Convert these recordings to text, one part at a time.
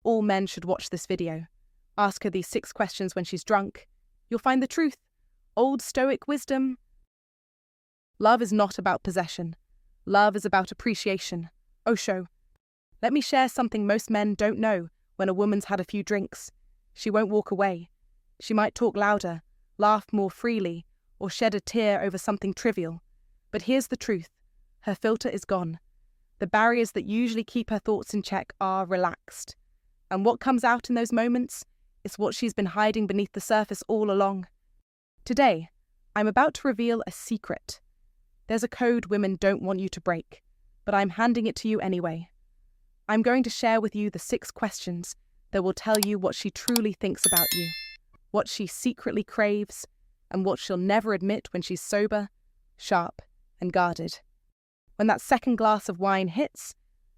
all men should watch this video. Ask her these 6 questions when she's drunk. You'll find the truth. Old Stoic Wisdom. Love is not about possession. Love is about appreciation. Osho. Let me share something most men don't know when a woman's had a few drinks. She won't walk away. She might talk louder, laugh more freely, or shed a tear over something trivial. But here's the truth. Her filter is gone. The barriers that usually keep her thoughts in check are relaxed. And what comes out in those moments is what she's been hiding beneath the surface all along. Today, I'm about to reveal a secret. There's a code women don't want you to break, but I'm handing it to you anyway. I'm going to share with you the 6 questions that will tell you what she truly thinks about you, what she secretly craves, and what she'll never admit when she's sober, sharp, and guarded. When that second glass of wine hits,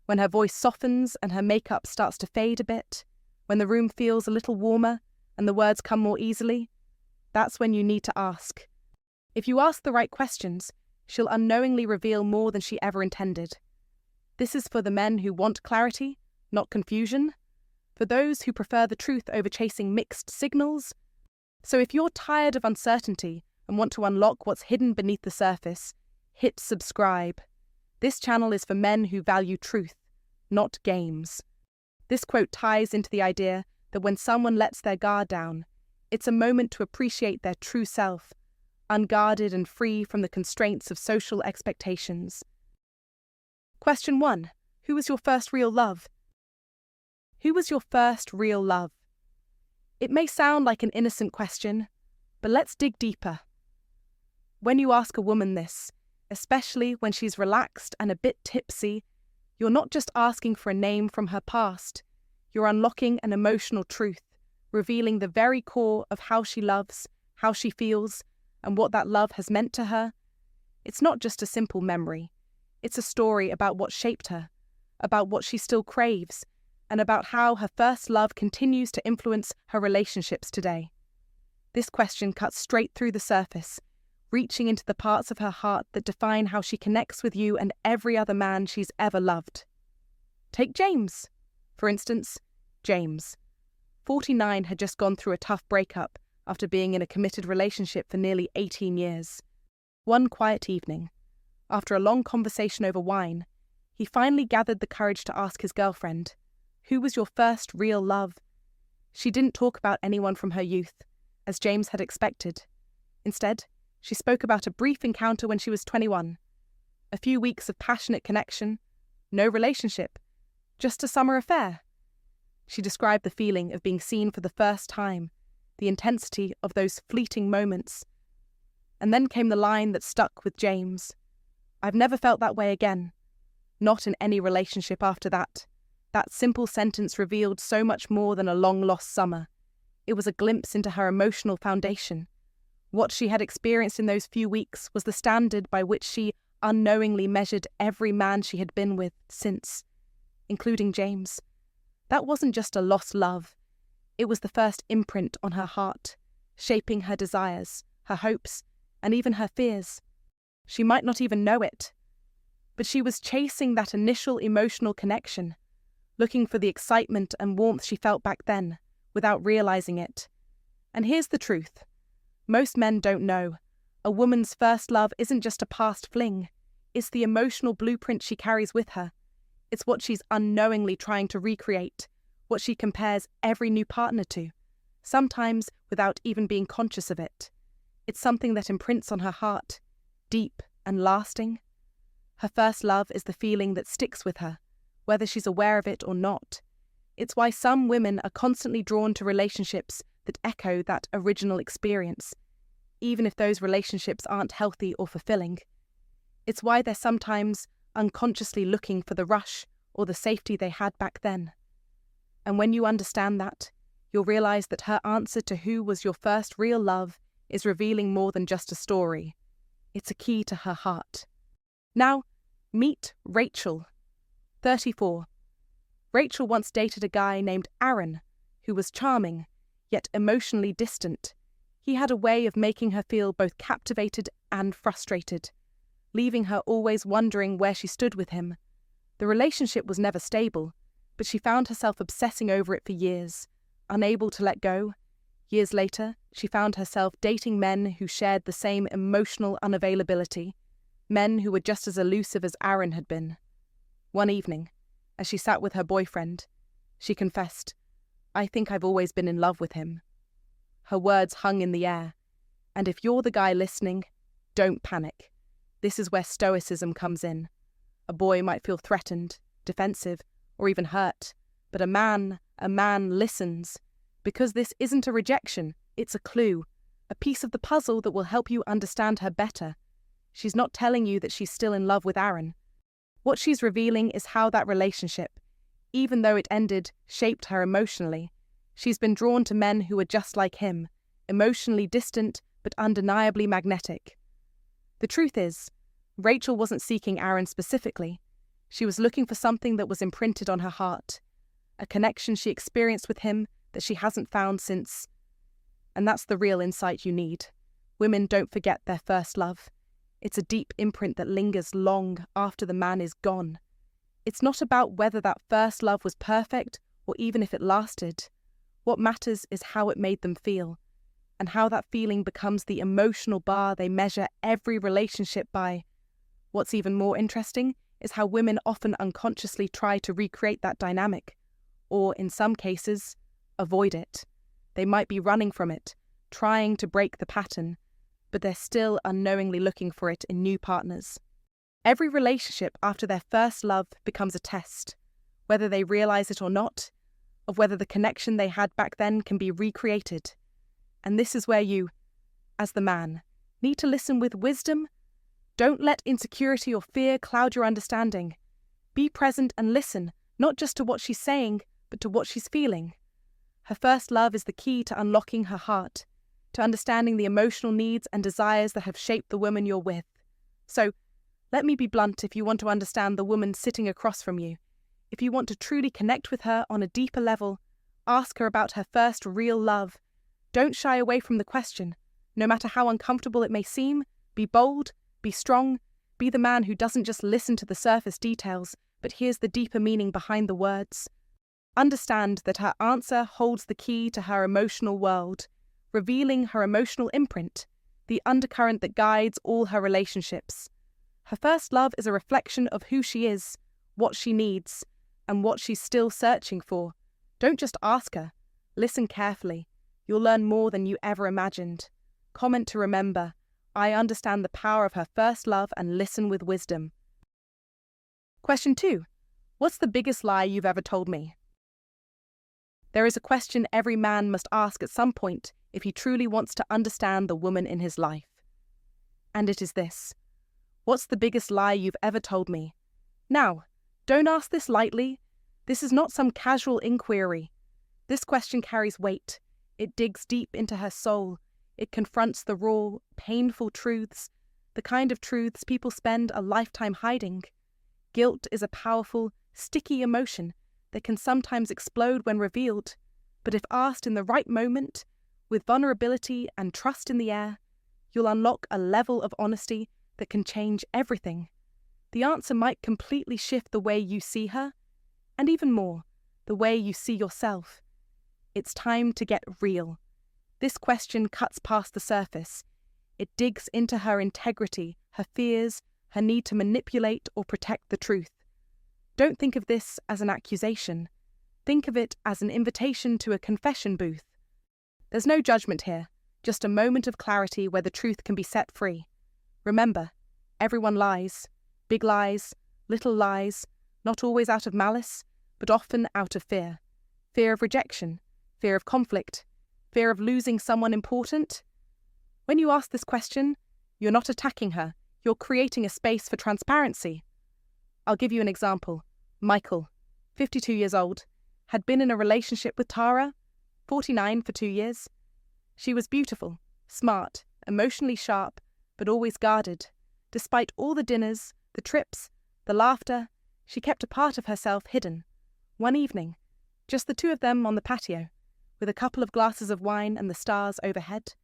when her voice softens and her makeup starts to fade a bit, when the room feels a little warmer and the words come more easily, that's when you need to ask. If you ask the right questions, she'll unknowingly reveal more than she ever intended. This is for the men who want clarity, not confusion, for those who prefer the truth over chasing mixed signals. So if you're tired of uncertainty and want to unlock what's hidden beneath the surface, hit subscribe. This channel is for men who value truth, not games. This quote ties into the idea that when someone lets their guard down, it's a moment to appreciate their true self, unguarded and free from the constraints of social expectations. Question 1. Who was your first real love? Who was your first real love? It may sound like an innocent question, but let's dig deeper. When you ask a woman this, especially when she's relaxed and a bit tipsy, you're not just asking for a name from her past. You're unlocking an emotional truth, revealing the very core of how she loves, how she feels, and what that love has meant to her. It's not just a simple memory. It's a story about what shaped her, about what she still craves, and about how her first love continues to influence her relationships today. This question cuts straight through the surface, reaching into the parts of her heart that define how she connects with you and every other man she's ever loved. Take James. For instance, James, 49, had just gone through a tough breakup after being in a committed relationship for nearly 18 years. One quiet evening, after a long conversation over wine, he finally gathered the courage to ask his girlfriend, "Who was your first real love?" She didn't talk about anyone from her youth, as James had expected. Instead, she spoke about a brief encounter when she was 21. A few weeks of passionate connection, no relationship, just a summer affair. She described the feeling of being seen for the first time, the intensity of those fleeting moments. And then came the line that stuck with James. "I've never felt that way again. Not in any relationship after that." That simple sentence revealed so much more than a long-lost summer. It was a glimpse into her emotional foundation. What she had experienced in those few weeks was the standard by which she unknowingly measured every man she had been with since, including James. That wasn't just a lost love. It was the first imprint on her heart, shaping her desires, her hopes, and even her fears. She might not even know it, but she was chasing that initial emotional connection, looking for the excitement and warmth she felt back then, without realizing it. And here's the truth. Most men don't know. A woman's first love isn't just a past fling. It's the emotional blueprint she carries with her. It's what she's unknowingly trying to recreate, what she compares every new partner to, sometimes without even being conscious of it. It's something that imprints on her heart, deep and lasting. Her first love is the feeling that sticks with her, whether she's aware of it or not. It's why some women are constantly drawn to relationships that echo that original experience, even if those relationships aren't healthy or fulfilling. It's why they're sometimes unconsciously looking for the rush or the safety they had back then. And when you understand that, you'll realize that her answer to who was your first real love is revealing more than just a story. It's a key to her heart. Now, meet Rachel, 34. Rachel once dated a guy named Aaron, who was charming, yet emotionally distant. He had a way of making her feel both captivated and frustrated, leaving her always wondering where she stood with him. The relationship was never stable, but she found herself obsessing over it for years, unable to let go. Years later, she found herself dating men who shared the same emotional unavailability, men who were just as elusive as Aaron had been. One evening, as she sat with her boyfriend, she confessed, "I think I've always been in love with him." Her words hung in the air, and if you're the guy listening, don't panic. This is where stoicism comes in. A boy might feel threatened, defensive, or even hurt, but a man listens, because this isn't a rejection, it's a clue, a piece of the puzzle that will help you understand her better. She's not telling you that she's still in love with Aaron. What she's revealing is how that relationship, even though it ended, shaped her emotionally. She's been drawn to men who are just like him, emotionally distant but undeniably magnetic. The truth is, Rachel wasn't seeking Aaron specifically. She was looking for something that was imprinted on her heart, a connection she experienced with him that she hasn't found since. And that's the real insight you need. Women don't forget their first love. It's a deep imprint that lingers long after the man is gone. It's not about whether that first love was perfect or even if it lasted. What matters is how it made them feel, and how that feeling becomes the emotional bar they measure every relationship by. What's even more interesting is how women often unconsciously try to recreate that dynamic, or in some cases, avoid it. They might be running from it, trying to break the pattern, but they're still unknowingly looking for it in new partners. Every relationship after their first love becomes a test, whether they realize it or not, of whether the connection they had back then can be recreated. And this is where you, as the man, need to listen with wisdom. Don't let insecurity or fear cloud your understanding. Be present and listen, not just to what she's saying, but to what she's feeling. Her first love is the key to unlocking her heart, to understanding the emotional needs and desires that have shaped the woman you're with. So, let me be blunt. If you want to understand the woman sitting across from you, if you want to truly connect with her on a deeper level, ask her about her first real love. Don't shy away from the question. No matter how uncomfortable it may seem, be bold, be strong, be the man who doesn't just listen to the surface details, but hears the deeper meaning behind the words. Understand that her answer holds the key to her emotional world, revealing her emotional imprint, the undercurrent that guides all her relationships. Her first love is a reflection of who she is, what she needs, and what she's still searching for. Don't just ask her. Listen carefully. You'll learn more than you ever imagined. Comment to remember. I understand the power of her first love and listen with wisdom. Question 2. What's the biggest lie you've ever told me? There is a question every man must ask at some point if he truly wants to understand the woman in his life. And it is this. What's the biggest lie you've ever told me? Now, don't ask this lightly. This is not some casual inquiry. This question carries weight. It digs deep into her soul. It confronts the raw, painful truths, the kind of truths people spend a lifetime hiding. Guilt is a powerful, sticky emotion that can sometimes explode when revealed, but if asked in the right moment, with vulnerability and trust in the air, you'll unlock a level of honesty that can change everything. The answer might completely shift the way you see her, and even more, the way you see yourself. It's time to get real. This question cuts past the surface. It digs into her integrity, her fears, her need to manipulate or protect the truth. Don't think of this as an accusation. Think of it as an invitation to a confession booth. There's no judgment here, just a moment of clarity where the truth can be set free. Remember, everyone lies. Big lies, little lies, not always out of malice, but often out of fear. Fear of rejection, fear of conflict, fear of losing someone important. When you ask this question, you're not attacking her, you're creating a space for transparency. I'll give you an example. Michael, 52 years old, had been in a relationship with Tara, 49 for 2 years. She was beautiful, smart, emotionally sharp, but always guarded. Despite all the dinners, the trips, the laughter, she kept a part of herself hidden. One evening, just the two of them on the patio, with a couple of glasses of wine and the stars overhead,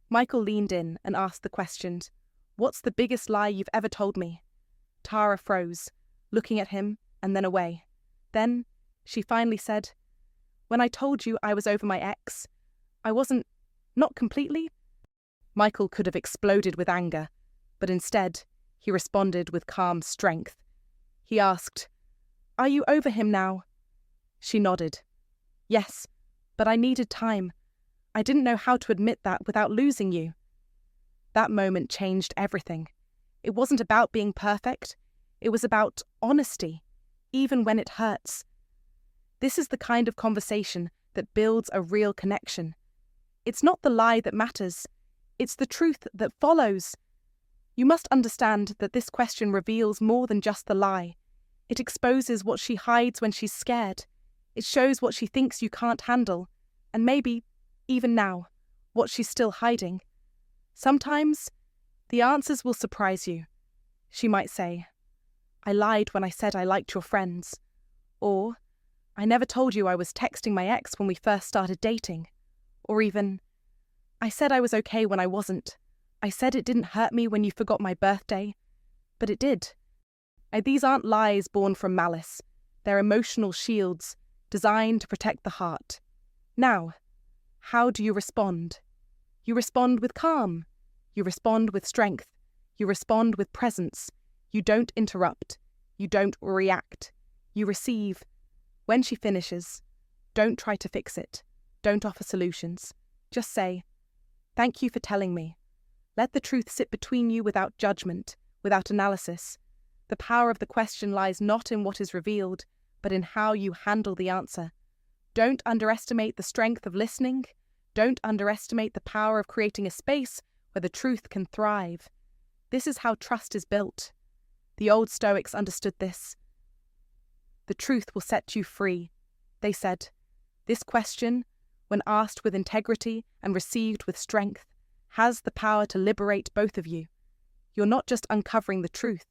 Michael leaned in and asked the question, "What's the biggest lie you've ever told me?" Tara froze, looking at him and then away. Then She finally said, "When I told you I was over my ex, I wasn't, not completely." Michael could have exploded with anger, but instead, he responded with calm strength. He asked, "Are you over him now?" She nodded. "Yes, but I needed time. I didn't know how to admit that without losing you." That moment changed everything. It wasn't about being perfect. It was about honesty, even when it hurts. This is the kind of conversation that builds a real connection. It's not the lie that matters. It's the truth that follows. You must understand that this question reveals more than just the lie. It exposes what she hides when she's scared. It shows what she thinks you can't handle, and maybe, even now, what she's still hiding. Sometimes, the answers will surprise you. She might say, "I lied when I said I liked your friends," or "I never told you I was texting my ex when we first started dating," or even, "I said I was okay when I wasn't. I said it didn't hurt me when you forgot my birthday, but it did." And these aren't lies born from malice. They're emotional shields designed to protect the heart. Now, how do you respond? You respond with calm. You respond with strength. You respond with presence. You don't interrupt. You don't react. You receive. When she finishes, don't try to fix it. Don't offer solutions. Just say, "Thank you for telling me." Let the truth sit between you without judgment, without analysis. The power of the question lies not in what is revealed, but in how you handle the answer. Don't underestimate the strength of listening. Don't underestimate the power of creating a space where the truth can thrive. This is how trust is built. The old Stoics understood this. The truth will set you free, they said. This question, when asked with integrity and received with strength, has the power to liberate both of you. You're not just uncovering the truth.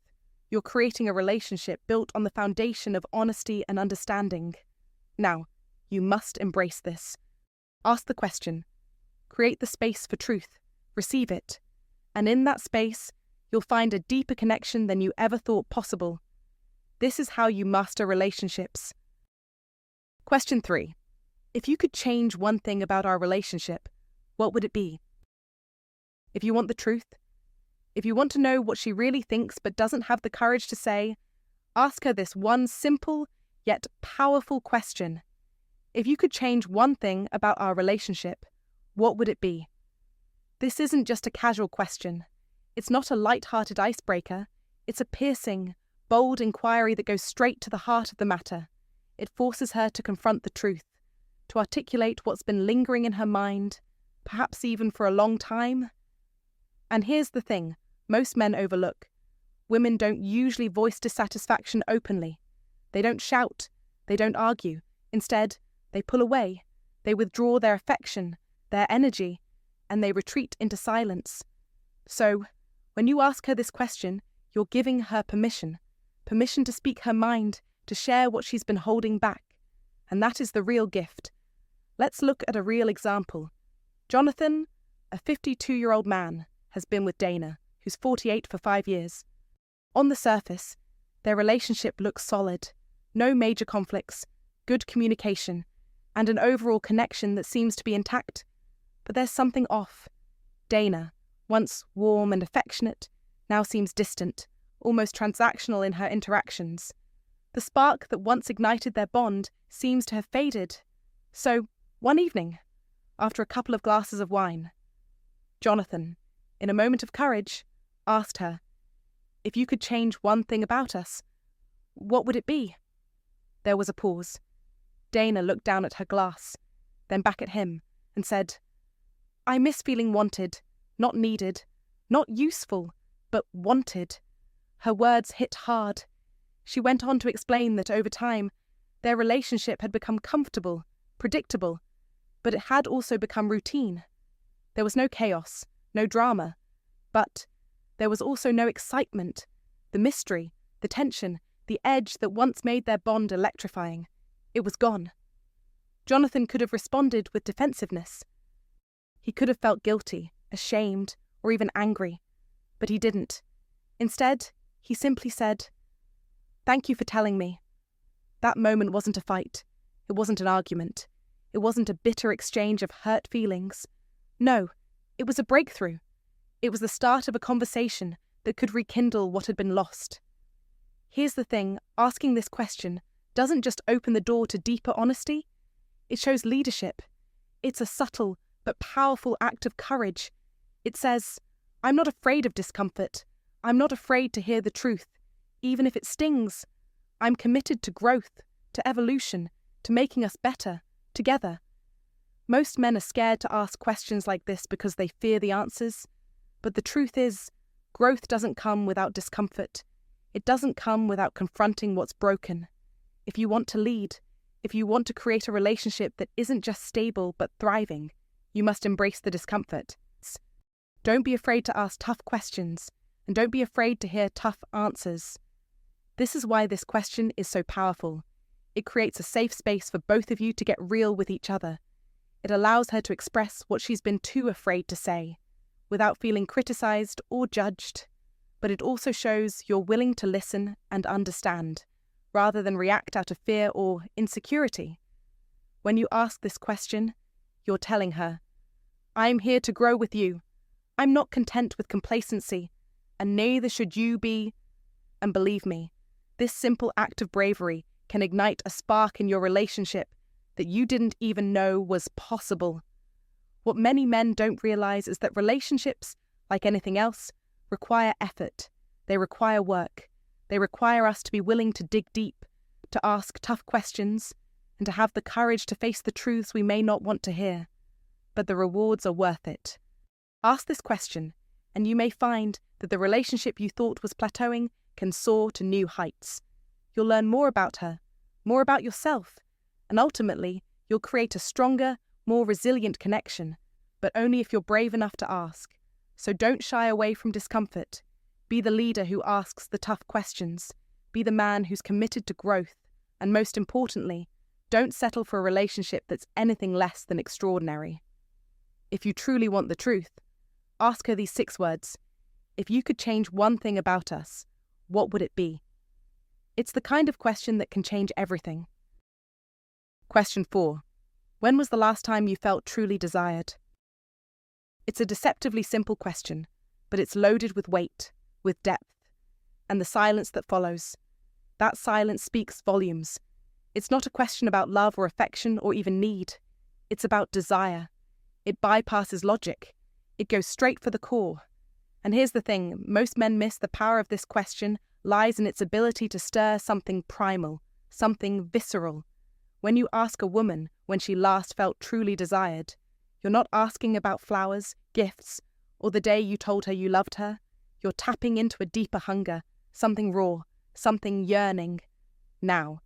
You're creating a relationship built on the foundation of honesty and understanding. Now, you must embrace this. Ask the question. Create the space for truth. Receive it. And in that space, you'll find a deeper connection than you ever thought possible. This is how you master relationships. Question 3. If you could change one thing about our relationship, what would it be? If you want the truth, if you want to know what she really thinks but doesn't have the courage to say, ask her this one simple yet powerful question. If you could change one thing about our relationship, what would it be? This isn't just a casual question. It's not a light-hearted icebreaker. It's a piercing, bold inquiry that goes straight to the heart of the matter. It forces her to confront the truth, to articulate what's been lingering in her mind, perhaps even for a long time. And here's the thing most men overlook. Women don't usually voice dissatisfaction openly. They don't shout. They don't argue. Instead, they pull away. They withdraw their affection, their energy, and they retreat into silence. So, when you ask her this question, you're giving her permission to speak her mind, to share what she's been holding back. And that is the real gift. Let's look at a real example. Jonathan, a 52-year-old man, has been with Dana, who's 48 for 5 years. On the surface, their relationship looks solid. No major conflicts, good communication, and an overall connection that seems to be intact. But there's something off. Dana, once warm and affectionate, now seems distant, almost transactional in her interactions. The spark that once ignited their bond seems to have faded. So, one evening, after a couple of glasses of wine, Jonathan, in a moment of courage, asked her, "If you could change one thing about us, what would it be?" There was a pause. Dana looked down at her glass, then back at him, and said, "I miss feeling wanted, not needed, not useful, but wanted." Her words hit hard. She went on to explain that over time, their relationship had become comfortable, predictable, but it had also become routine. There was no chaos, no drama, but there was also no excitement, the mystery, the tension, the edge that once made their bond electrifying. It was gone. Jonathan could have responded with defensiveness. He could have felt guilty, ashamed, or even angry, but he didn't. Instead, he simply said, "Thank you for telling me." That moment wasn't a fight. It wasn't an argument. It wasn't a bitter exchange of hurt feelings. No, it was a breakthrough. It was the start of a conversation that could rekindle what had been lost. Here's the thing, asking this question doesn't just open the door to deeper honesty. It shows leadership. It's a subtle but powerful act of courage. It says, I'm not afraid of discomfort. I'm not afraid to hear the truth, even if it stings. I'm committed to growth, to evolution, to making us better, together. Most men are scared to ask questions like this because they fear the answers. But the truth is, growth doesn't come without discomfort. It doesn't come without confronting what's broken. If you want to lead, if you want to create a relationship that isn't just stable but thriving, you must embrace the discomfort. Don't be afraid to ask tough questions, and don't be afraid to hear tough answers. This is why this question is so powerful. It creates a safe space for both of you to get real with each other. It allows her to express what she's been too afraid to say, without feeling criticized or judged. But it also shows you're willing to listen and understand, rather than react out of fear or insecurity. When you ask this question, you're telling her, I'm here to grow with you. I'm not content with complacency, and neither should you be. And believe me, this simple act of bravery can ignite a spark in your relationship that you didn't even know was possible. What many men don't realize is that relationships, like anything else, require effort. They require work. They require us to be willing to dig deep, to ask tough questions, and to have the courage to face the truths we may not want to hear. But the rewards are worth it. Ask this question, and you may find that the relationship you thought was plateauing can soar to new heights. You'll learn more about her, more about yourself, and ultimately, you'll create a stronger, more resilient connection, but only if you're brave enough to ask. So don't shy away from discomfort. Be the leader who asks the tough questions. Be the man who's committed to growth. And most importantly, don't settle for a relationship that's anything less than extraordinary. If you truly want the truth, ask her these 6 words. If you could change one thing about us, what would it be? It's the kind of question that can change everything. Question 4. When was the last time you felt truly desired? It's a deceptively simple question, but it's loaded with weight, with depth, and the silence that follows. That silence speaks volumes. It's not a question about love or affection or even need. It's about desire. It bypasses logic. It goes straight for the core. And here's the thing, most men miss the power of this question lies in its ability to stir something primal, something visceral. When you ask a woman when she last felt truly desired, you're not asking about flowers, gifts, or the day you told her you loved her. You're tapping into a deeper hunger, something raw, something yearning. Now,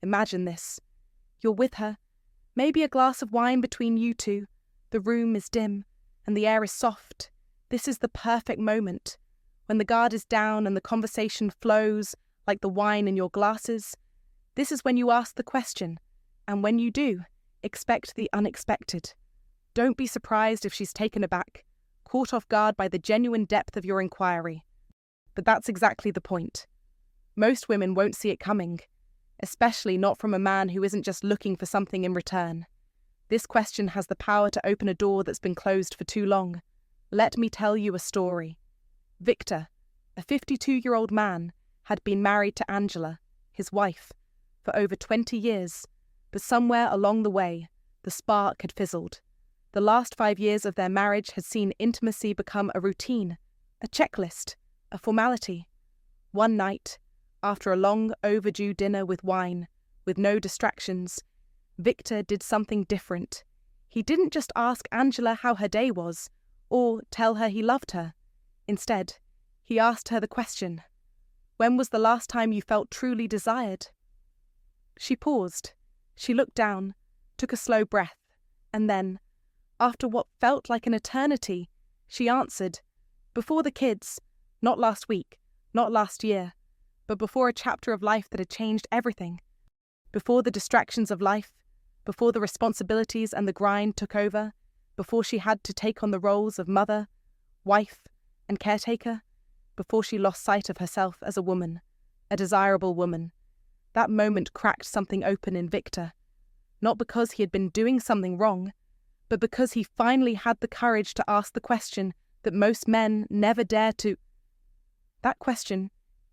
imagine this. You're with her, maybe a glass of wine between you two. The room is dim, and the air is soft. This is the perfect moment. When the guard is down and the conversation flows like the wine in your glasses. This is when you ask the question. And when you do, expect the unexpected. Don't be surprised if she's taken aback, caught off guard by the genuine depth of your inquiry. But that's exactly the point. Most women won't see it coming, especially not from a man who isn't just looking for something in return. This question has the power to open a door that's been closed for too long. Let me tell you a story. Victor, a 52-year-old man, had been married to Angela, his wife, for over 20 years, but somewhere along the way, the spark had fizzled. The last 5 years of their marriage had seen intimacy become a routine, a checklist, a formality. One night, after a long overdue dinner with wine, with no distractions, Victor did something different. He didn't just ask Angela how her day was, or tell her he loved her. Instead, he asked her the question, when was the last time you felt truly desired? She paused. She looked down, took a slow breath, and then, after what felt like an eternity, she answered, before the kids, not last week, not last year, but before a chapter of life that had changed everything. Before the distractions of life, before the responsibilities and the grind took over, before she had to take on the roles of mother, wife, and caretaker, before she lost sight of herself as a woman, a desirable woman. That moment cracked something open in Victor. not because he had been doing something wrong, but because he finally had the courage to ask the question that most men never dare to. That question,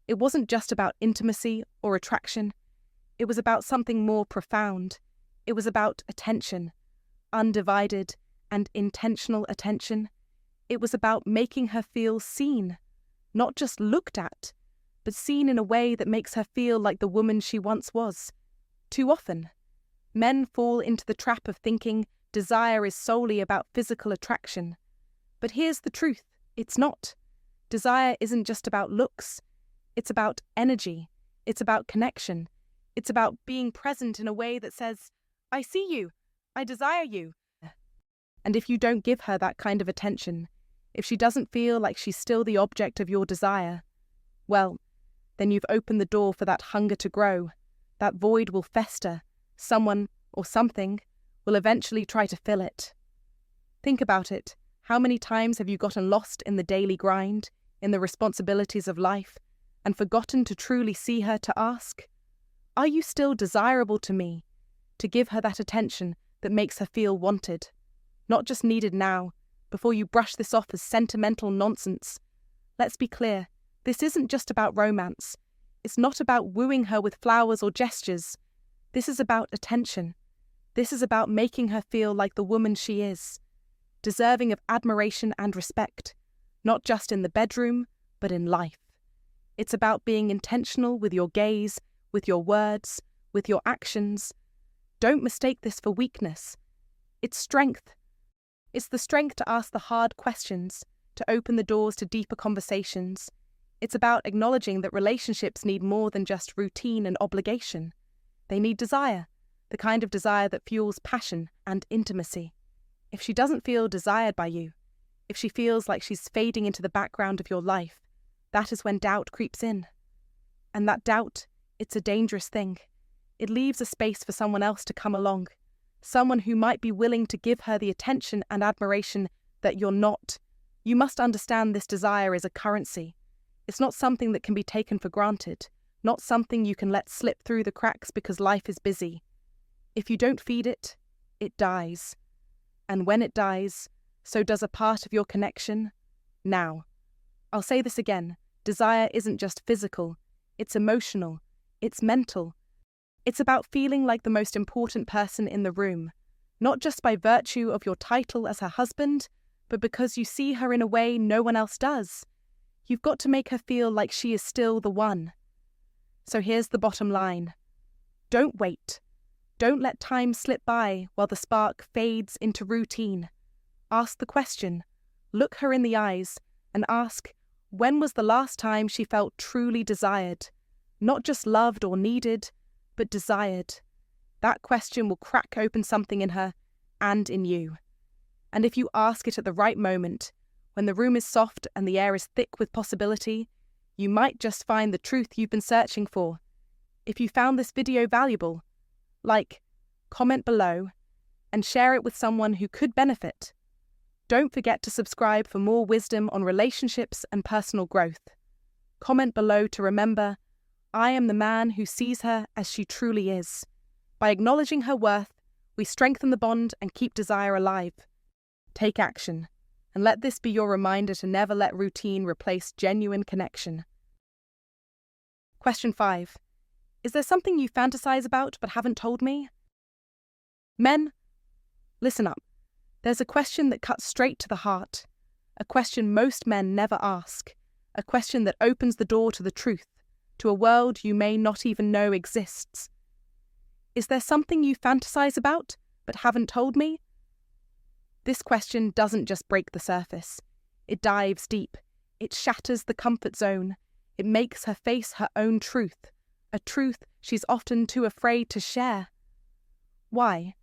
it wasn't just about intimacy or attraction. It was about something more profound. It was about attention, undivided and intentional attention. It was about making her feel seen, not just looked at, but seen in a way that makes her feel like the woman she once was. Too often, men fall into the trap of thinking desire is solely about physical attraction. But here's the truth, it's not. Desire isn't just about looks. It's about energy. It's about connection. It's about being present in a way that says, I see you, I desire you. And if you don't give her that kind of attention, if she doesn't feel like she's still the object of your desire, well, then you've opened the door for that hunger to grow. That void will fester. Someone, or something, will eventually try to fill it. Think about it. How many times have you gotten lost in the daily grind, in the responsibilities of life, and forgotten to truly see her, to ask, are you still desirable to me? To give her that attention that makes her feel wanted. Not just needed now, before you brush this off as sentimental nonsense. Let's be clear, this isn't just about romance. It's not about wooing her with flowers or gestures. This is about attention. This is about making her feel like the woman she is, deserving of admiration and respect, not just in the bedroom, but in life. It's about being intentional with your gaze, with your words, with your actions. Don't mistake this for weakness. It's strength. It's the strength to ask the hard questions, to open the doors to deeper conversations. It's about acknowledging that relationships need more than just routine and obligation. They need desire, the kind of desire that fuels passion and intimacy. If she doesn't feel desired by you, if she feels like she's fading into the background of your life, that is when doubt creeps in. And that doubt, it's a dangerous thing. It leaves a space for someone else to come along, someone who might be willing to give her the attention and admiration that you're not. You must understand this desire is a currency. It's not something that can be taken for granted, not something you can let slip through the cracks because life is busy. If you don't feed it, it dies. And when it dies, so does a part of your connection. Now, I'll say this again, desire isn't just physical, it's emotional, it's mental. It's about feeling like the most important person in the room, not just by virtue of your title as her husband, but because you see her in a way no one else does. You've got to make her feel like she is still the one. So here's the bottom line. Don't wait. Don't let time slip by while the spark fades into routine. Ask the question. Look her in the eyes and ask, when was the last time she felt truly desired? Not just loved or needed, but desired. That question will crack open something in her and in you. And if you ask it at the right moment, when the room is soft and the air is thick with possibility, you might just find the truth you've been searching for. If you found this video valuable, like, comment below, and share it with someone who could benefit. Don't forget to subscribe for more wisdom on relationships and personal growth. Comment below to remember, I am the man who sees her as she truly is. By acknowledging her worth, we strengthen the bond and keep desire alive. Take action, and let this be your reminder to never let routine replace genuine connection. Question 5. Is there something you fantasize about but haven't told me? Men, listen up. There's a question that cuts straight to the heart. A question most men never ask. A question that opens the door to the truth, to a world you may not even know exists. Is there something you fantasize about but haven't told me? This question doesn't just break the surface. It dives deep. It shatters the comfort zone. It makes her face her own truth, a truth she's often too afraid to share. Why?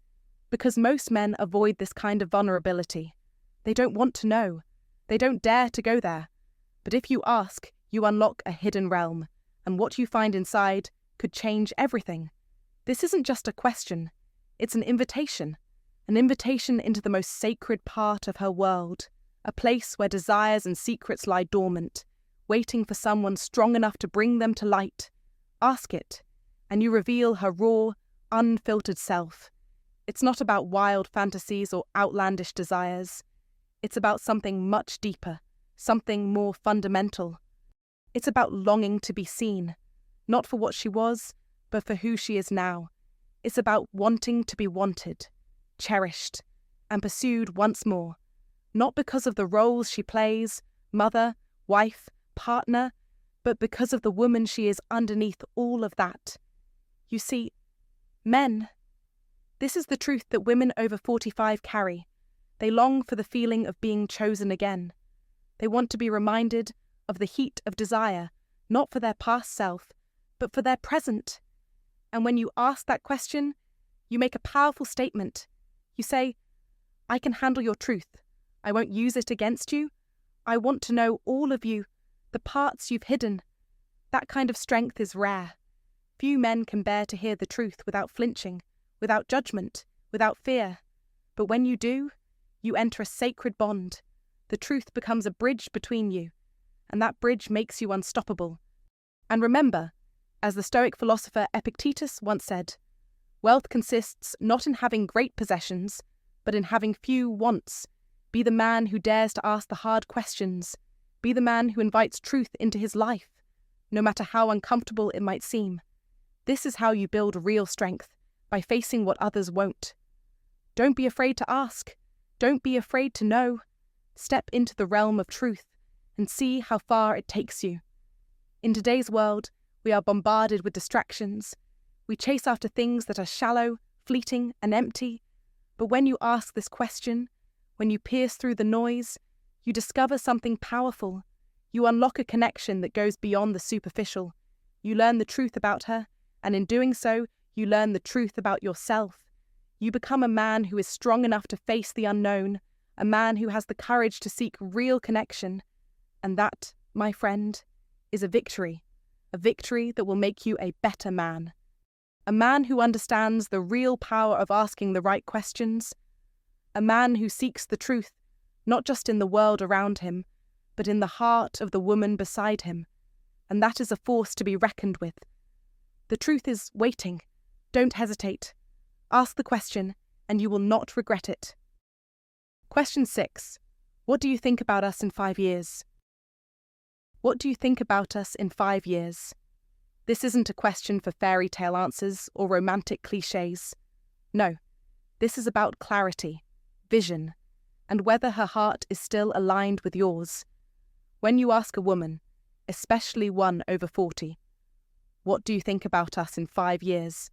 Because most men avoid this kind of vulnerability. They don't want to know. They don't dare to go there. But if you ask, you unlock a hidden realm, and what you find inside could change everything. This isn't just a question. It's an invitation into the most sacred part of her world, a place where desires and secrets lie dormant, waiting for someone strong enough to bring them to light. Ask it, and you reveal her raw, unfiltered self. It's not about wild fantasies or outlandish desires. It's about something much deeper, something more fundamental. It's about longing to be seen, not for what she was, but for who she is now. It's about wanting to be wanted, cherished, and pursued once more, not because of the roles she plays, mother, wife, partner, but because of the woman she is underneath all of that. You see, men, this is the truth that women over 45 carry. They long for the feeling of being chosen again. They want to be reminded of the heat of desire, not for their past self, but for their present. And when you ask that question, you make a powerful statement. You say, I can handle your truth. I won't use it against you. I want to know all of you, the parts you've hidden. That kind of strength is rare. Few men can bear to hear the truth without flinching, without judgment, without fear. But when you do, you enter a sacred bond. The truth becomes a bridge between you, and that bridge makes you unstoppable. And remember, as the Stoic philosopher Epictetus once said, wealth consists not in having great possessions, but in having few wants. Be the man who dares to ask the hard questions. Be the man who invites truth into his life, no matter how uncomfortable it might seem. This is how you build real strength, by facing what others won't. Don't be afraid to ask. Don't be afraid to know. Step into the realm of truth and see how far it takes you. In today's world, we are bombarded with distractions. We chase after things that are shallow, fleeting, and empty. But when you ask this question, when you pierce through the noise, you discover something powerful. You unlock a connection that goes beyond the superficial. You learn the truth about her, and in doing so, you learn the truth about yourself. You become a man who is strong enough to face the unknown, a man who has the courage to seek real connection. And that, my friend, is a victory that will make you a better man. A man who understands the real power of asking the right questions. A man who seeks the truth, not just in the world around him, but in the heart of the woman beside him. And that is a force to be reckoned with. The truth is waiting. Don't hesitate. Ask the question, and you will not regret it. Question 6. What do you think about us in 5 years? What do you think about us in 5 years? This isn't a question for fairy tale answers or romantic cliches. No, this is about clarity, vision, and whether her heart is still aligned with yours. When you ask a woman, especially one over 40, what do you think about us in 5 years?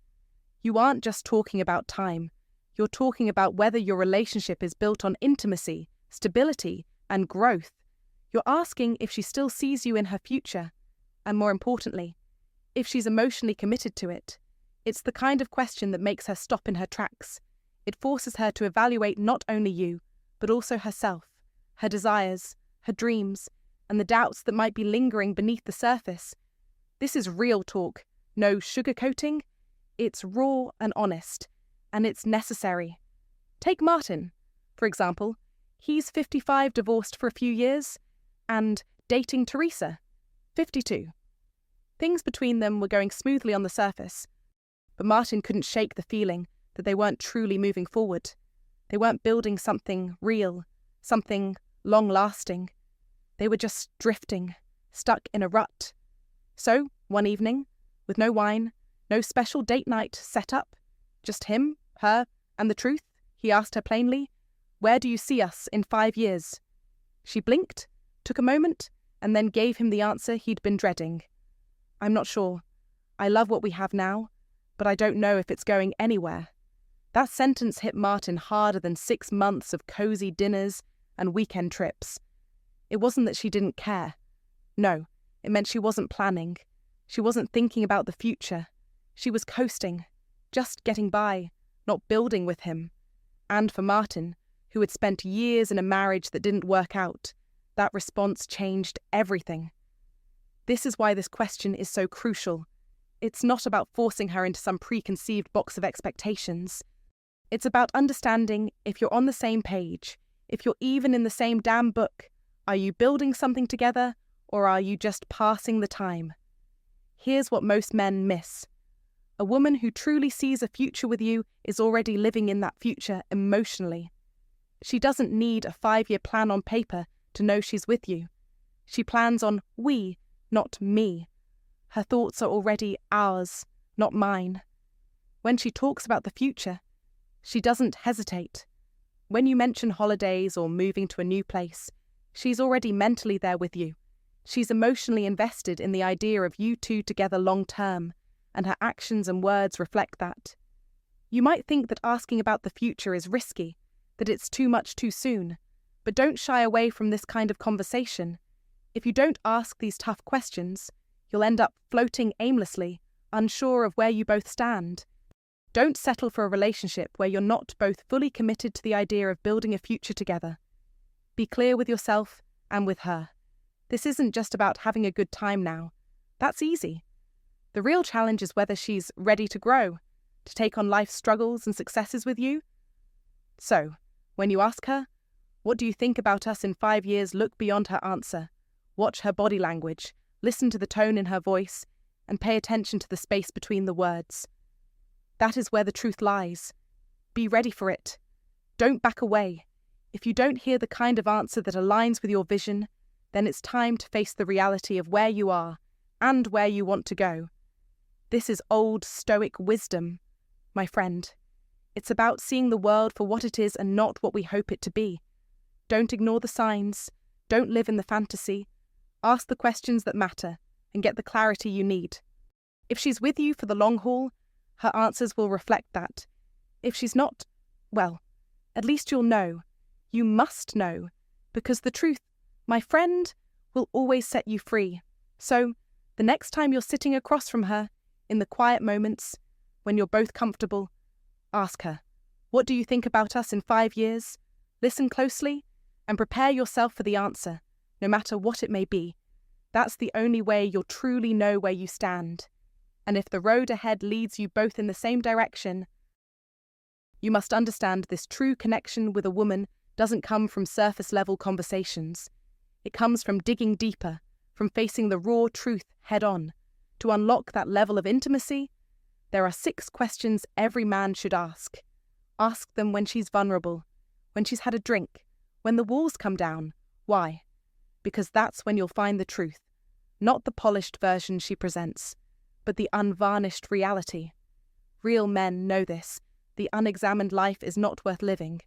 You aren't just talking about time. You're talking about whether your relationship is built on intimacy, stability, and growth. You're asking if she still sees you in her future, and more importantly, if she's emotionally committed to it. It's the kind of question that makes her stop in her tracks. It forces her to evaluate not only you, but also herself, her desires, her dreams, and the doubts that might be lingering beneath the surface. This is real talk, no sugarcoating. It's raw and honest, and it's necessary. Take Martin, for example. He's 55, divorced for a few years, and dating Teresa, 52. Things between them were going smoothly on the surface, but Martin couldn't shake the feeling that they weren't truly moving forward. They weren't building something real, something long-lasting. They were just drifting, stuck in a rut. So, one evening, with no wine, no special date night set up, just him, her, and the truth, he asked her plainly, "Where do you see us in 5 years?" She blinked, took a moment, and then gave him the answer he'd been dreading. "I'm not sure. I love what we have now, but I don't know if it's going anywhere." That sentence hit Martin harder than 6 months of cozy dinners and weekend trips. It wasn't that she didn't care. No, it meant she wasn't planning. She wasn't thinking about the future. She was coasting, just getting by, not building with him. And for Martin, who had spent years in a marriage that didn't work out, that response changed everything. This is why this question is so crucial. It's not about forcing her into some preconceived box of expectations. It's about understanding if you're on the same page, if you're even in the same damn book. Are you building something together, or are you just passing the time? Here's what most men miss. A woman who truly sees a future with you is already living in that future emotionally. She doesn't need a 5-year plan on paper to know she's with you. She plans on we, not me. Her thoughts are already ours, not mine. When she talks about the future, she doesn't hesitate. When you mention holidays or moving to a new place, she's already mentally there with you. She's emotionally invested in the idea of you two together long term, and her actions and words reflect that. You might think that asking about the future is risky, that it's too much too soon, but don't shy away from this kind of conversation. If you don't ask these tough questions, you'll end up floating aimlessly, unsure of where you both stand. Don't settle for a relationship where you're not both fully committed to the idea of building a future together. Be clear with yourself and with her. This isn't just about having a good time now. That's easy. The real challenge is whether she's ready to grow, to take on life's struggles and successes with you. So, when you ask her, "What do you think about us in 5 years?" look beyond her answer. Watch her body language, listen to the tone in her voice, and pay attention to the space between the words. That is where the truth lies. Be ready for it. Don't back away. If you don't hear the kind of answer that aligns with your vision, then it's time to face the reality of where you are and where you want to go. This is old Stoic wisdom, my friend. It's about seeing the world for what it is and not what we hope it to be. Don't ignore the signs. Don't live in the fantasy. Ask the questions that matter and get the clarity you need. If she's with you for the long haul, her answers will reflect that. If she's not, well, at least you'll know. You must know, because the truth, my friend, will always set you free. So, the next time you're sitting across from her, in the quiet moments, when you're both comfortable, ask her, "What do you think about us in 5 years?" Listen closely and prepare yourself for the answer, no matter what it may be. That's the only way you'll truly know where you stand. And if the road ahead leads you both in the same direction, you must understand this true connection with a woman doesn't come from surface-level conversations. It comes from digging deeper, from facing the raw truth head-on. To unlock that level of intimacy, there are 6 questions every man should ask. Ask them when she's vulnerable, when she's had a drink, when the walls come down. Why? Because that's when you'll find the truth, not the polished version she presents, but the unvarnished reality. Real men know this. The unexamined life is not worth living.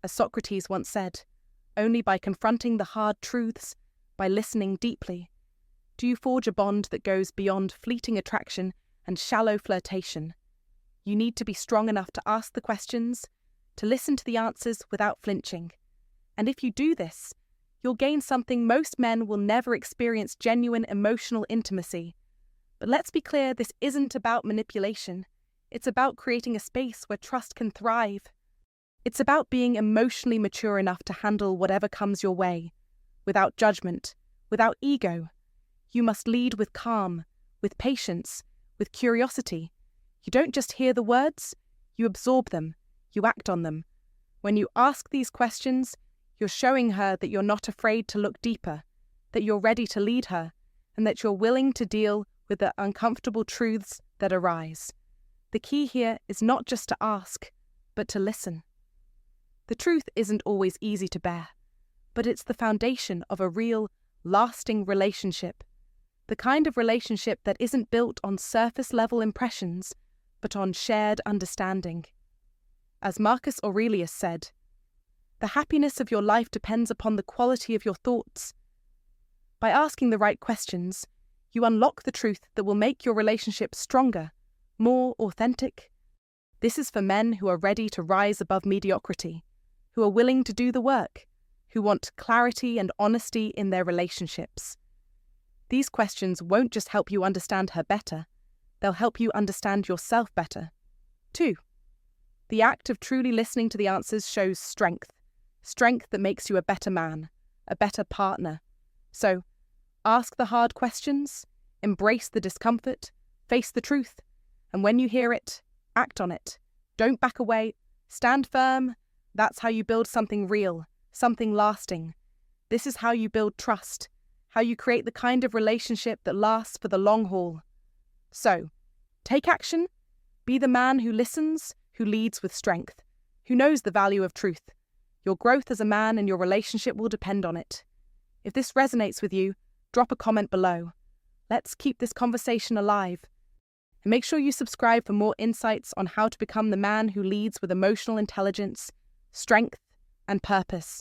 As Socrates once said, only by confronting the hard truths, by listening deeply, do you forge a bond that goes beyond fleeting attraction and shallow flirtation. You need to be strong enough to ask the questions, to listen to the answers without flinching. And if you do this, you'll gain something most men will never experience: genuine emotional intimacy. But let's be clear, this isn't about manipulation. It's about creating a space where trust can thrive. It's about being emotionally mature enough to handle whatever comes your way, without judgment, without ego. You must lead with calm, with patience, with curiosity. You don't just hear the words, you absorb them, you act on them. When you ask these questions, you're showing her that you're not afraid to look deeper, that you're ready to lead her, and that you're willing to deal with the uncomfortable truths that arise. The key here is not just to ask, but to listen. The truth isn't always easy to bear, but it's the foundation of a real, lasting relationship. The kind of relationship that isn't built on surface-level impressions, but on shared understanding. As Marcus Aurelius said, "The happiness of your life depends upon the quality of your thoughts." By asking the right questions, you unlock the truth that will make your relationship stronger, more authentic. This is for men who are ready to rise above mediocrity, who are willing to do the work, who want clarity and honesty in their relationships. These questions won't just help you understand her better, they'll help you understand yourself better, too. The act of truly listening to the answers shows strength that makes you a better man, a better partner. So, ask the hard questions, embrace the discomfort, face the truth, and when you hear it, act on it. Don't back away, stand firm. That's how you build something real, something lasting. This is how you build trust, how you create the kind of relationship that lasts for the long haul. So, take action, Be the man who listens, who leads with strength, who knows the value of truth. Your growth as a man and your relationship will depend on it. If this resonates with you, drop a comment below. Let's keep this conversation alive. And make sure you subscribe for more insights on how to become the man who leads with emotional intelligence, strength, and purpose.